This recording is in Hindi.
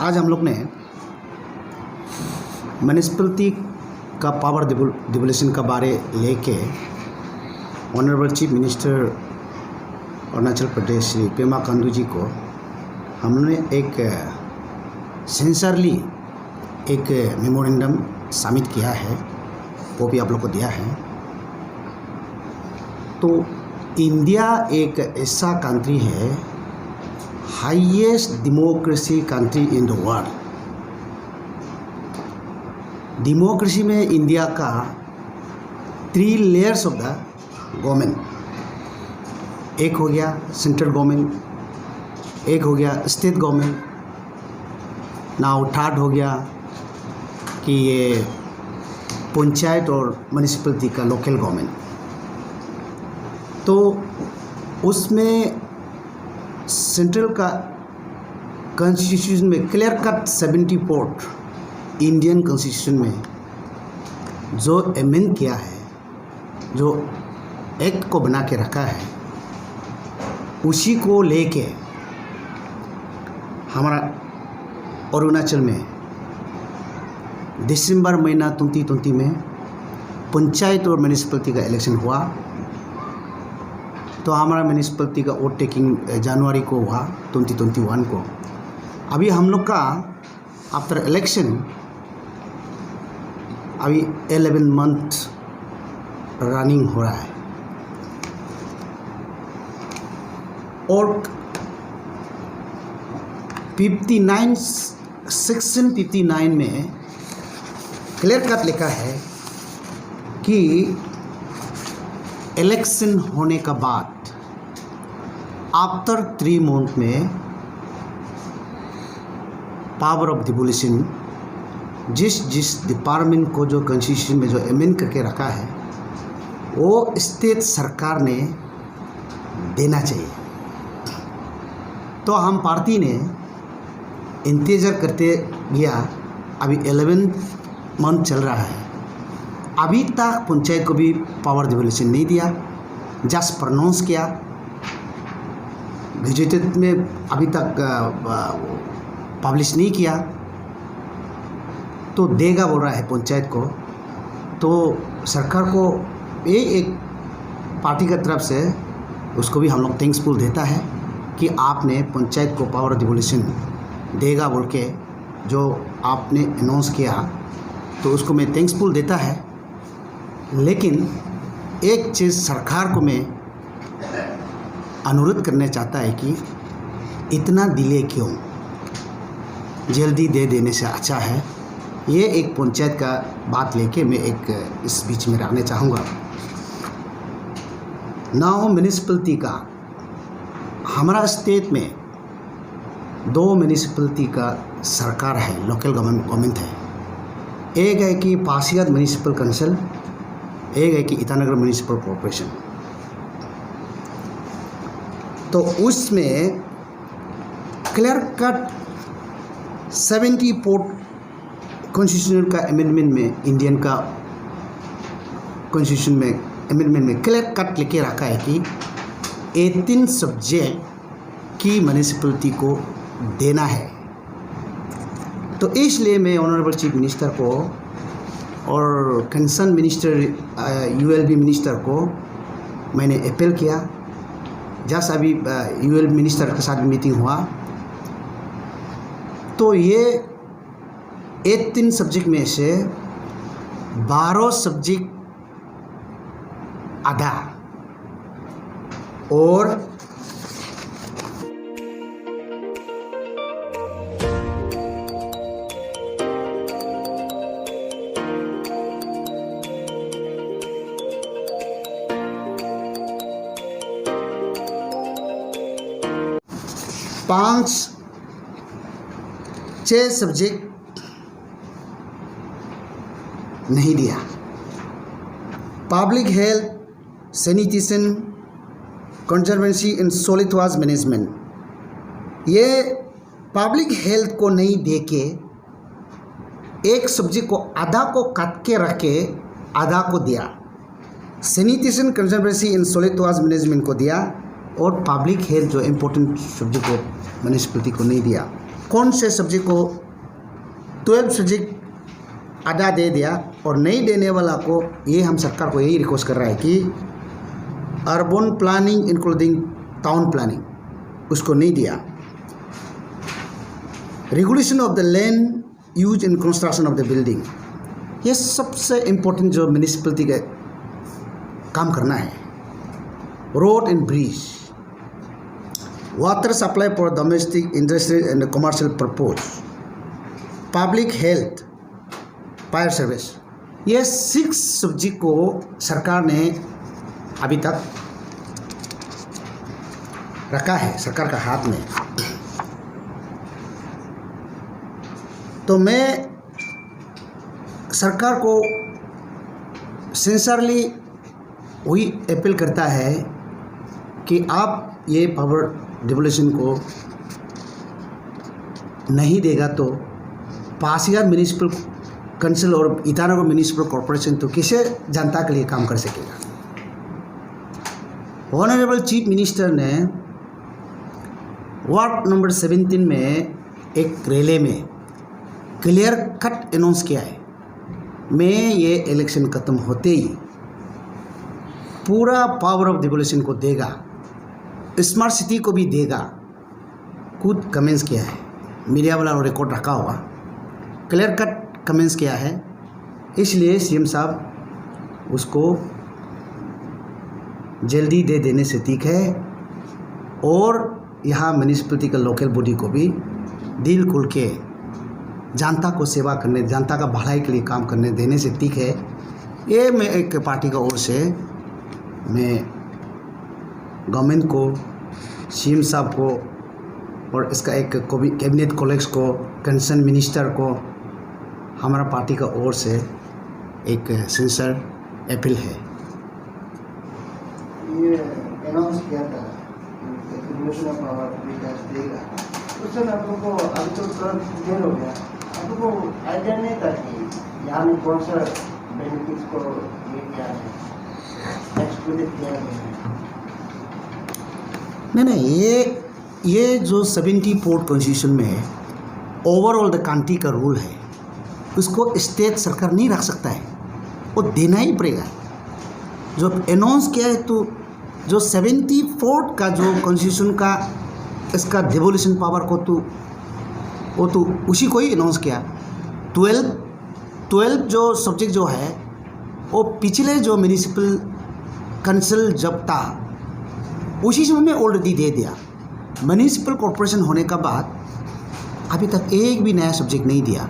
आज हम लोग ने म्यूनिसिपलिटी का पावर डिवोल्यूशन का बारे लेके honourable chief minister Arunachal Pradesh Shri Pema Khandu जी को हमने एक सिंसियरली एक मेमोरेंडम सबमिट किया है, वो भी आप लोग को दिया है। तो इंडिया एक ऐसा कंट्री है, highest democracy country in the world. Democracy में इंडिया का 3 लेयर्स ऑफ द गवर्नमेंट, एक हो गया सेंट्रल गवर्नमेंट, एक हो गया स्टेट गवर्नमेंट, नाउ थर्ड हो गया कि ये पंचायत और म्यूनिसिपलिटी का लोकल गवर्नमेंट। तो उसमें सेंट्रल का कॉन्स्टिट्यूशन में क्लियर कट 74 इंडियन कॉन्स्टिट्यूशन में जो अमेंड किया है, जो एक्ट को बना के रखा है, उसी को लेके हमारा अरुणाचल में दिसंबर महीना 2020 में पंचायत और म्यूनिसिपलिटी का इलेक्शन हुआ। तो हमारा म्यूनिसिपलिटी का वोट टेकिंग जनवरी को हुआ 2021 को। अभी हम लोग का आफ्टर इलेक्शन अभी 11 मंथ रनिंग हो रहा है और सेक्शन 59 में क्लियर कट लिखा है कि इलेक्शन होने का बाद आफ्टर 3 मंथ में पावर ऑफ डिवोल्यूशन जिस डिपार्टमेंट को जो कॉन्स्टिट्यूशन में जो अमेंड करके रखा है वो स्टेट सरकार ने देना चाहिए। तो हम पार्टी ने इंतज़ार करते गया। अभी 11 मंथ चल रहा है, अभी तक पंचायत को भी पावर डिवोल्यूशन नहीं दिया, जस्ट प्रनाउंस किया। गजेटेड में अभी तक पब्लिश नहीं किया, तो देगा बोल रहा है पंचायत को। तो सरकार को ये एक पार्टी की तरफ से उसको भी हम लोग थैंक्सफुल देता है कि आपने पंचायत को पावर डिवोल्यूशन देगा बोल के जो आपने अनाउंस किया, तो उसको मैं थैंक्सफुल देता है। लेकिन एक चीज़ सरकार को मैं अनुरोध करना चाहता है कि इतना डिले क्यों, जल्दी दे देने से अच्छा है। ये एक पंचायत का बात लेके मैं एक इस बीच में रखना चाहूँगा। नाउ म्यूनिसिपलिटी का हमारा स्टेट में 2 म्यूनिसिपलिटी का सरकार है, लोकल गवर्नमेंट है। एक है कि पासीघाट म्यूनिसिपल काउंसिल, एक है कि ईटानगर म्यूनिसिपल कॉर्पोरेशन। तो उसमें क्लियर कट 74 कॉन्स्टिट्यूशन का अमेंडमेंट में, इंडियन का कॉन्स्टिट्यूशन में अमेंडमेंट में क्लियर कट लिखे रखा है कि 18 सब्जेक्ट की म्यूनिसिपलिटी को देना है। तो इसलिए मैं ऑनरेबल चीफ मिनिस्टर को और कंसर्न मिनिस्टर यूएलबी मिनिस्टर को मैंने अपील किया। जस्ट अभी यूएलबी मिनिस्टर के साथ मीटिंग हुआ, तो ये 18 सब्जेक्ट में से 12 सब्जेक्ट आधा और पाँच 6 सब्जेक्ट नहीं दिया। Public health, sanitation, conservancy and solid waste management, ये पब्लिक हेल्थ को नहीं दे के एक सब्जेक्ट को आधा को काट के रख के आधा को दिया। Sanitation, conservancy and solid waste management को दिया और पब्लिक हेल्थ जो इम्पोर्टेंट सब्जेक्ट को म्यूनिसिपलिटी को नहीं दिया। कौन से सब्जेक्ट को 12 सब्जेक्ट आधा दे दिया और नहीं देने वाला को, ये हम सरकार को यही रिक्वेस्ट कर रहा है कि urban planning including town planning उसको नहीं दिया। Regulation of the land use in construction of the building, ये सबसे इम्पोर्टेंट जो म्यूनिसिपैलिटी का काम करना है। Road and bridge, water supply for domestic industry and commercial purpose, public health, fire service, ये 6 सब्जेक्ट को सरकार ने अभी तक रखा है सरकार का हाथ में। तो मैं सरकार को सिंसियरली वही अपील करता है कि आप ये पावर डिवोल्यूशन को नहीं देगा तो पासीघाट म्यूनिसिपल काउंसिल और ईटानगर म्यूनिसिपल कॉर्पोरेशन तो किसे जनता के लिए काम कर सकेगा। ऑनरेबल चीफ मिनिस्टर ने वार्ड नंबर 17 में एक रैली में क्लियर कट अनाउंस किया है, मैं ये इलेक्शन ख़त्म होते ही पूरा पावर ऑफ डिवोल्यूशन को देगा, स्मार्ट सिटी को भी देगा। खुद कमेंट्स किया है, मीडिया वाला रिकॉर्ड रखा होगा, क्लियर कट कमेंट्स किया है। इसलिए सीएम साहब उसको जल्दी दे देने से ठीक है और यहाँ म्यूनिसिपैलिटी का लोकल बॉडी को भी दिल खुल के जनता को सेवा करने, जनता का भलाई के लिए काम करने देने से ठीक है। ये मैं एक पार्टी का ओर से मैं गवर्नमेंट को, सीएम साहब को और इसका एक कैबिनेट कॉलेज को, कंसर्न मिनिस्टर को हमारा पार्टी का ओर से एक सिंसियर अपील है। ये अनाउंस किया था डिवोल्यूशन ऑफ पावर विकास देगा, उस समय आप लोगों को अभी तो तुरंत देर हो गया, आप लोगों को आइडिया नहीं था कि यहाँ में कौन सा बेनिफिट्स को ये किया है, एक्सक्लूडेड किया है। नहीं, ये जो 74 कॉन्स्टिट्यूशन में है, ओवरऑल द कंट्री का रूल है, उसको स्टेट सरकार नहीं रख सकता है, वो देना ही पड़ेगा। जो अनाउंस किया है तो जो 74 का जो कॉन्स्टिट्यूशन का इसका डिवोल्यूशन पावर को तो वो तो उसी को ही अनाउंस किया। 12 जो सब्जेक्ट जो है वो पिछले जो म्यूनिसिपल काउंसिल जब था उसी समय में ऑलरेडी दे दिया। म्यूनिसिपल कॉर्पोरेशन होने का बाद अभी तक एक भी नया सब्जेक्ट नहीं दिया।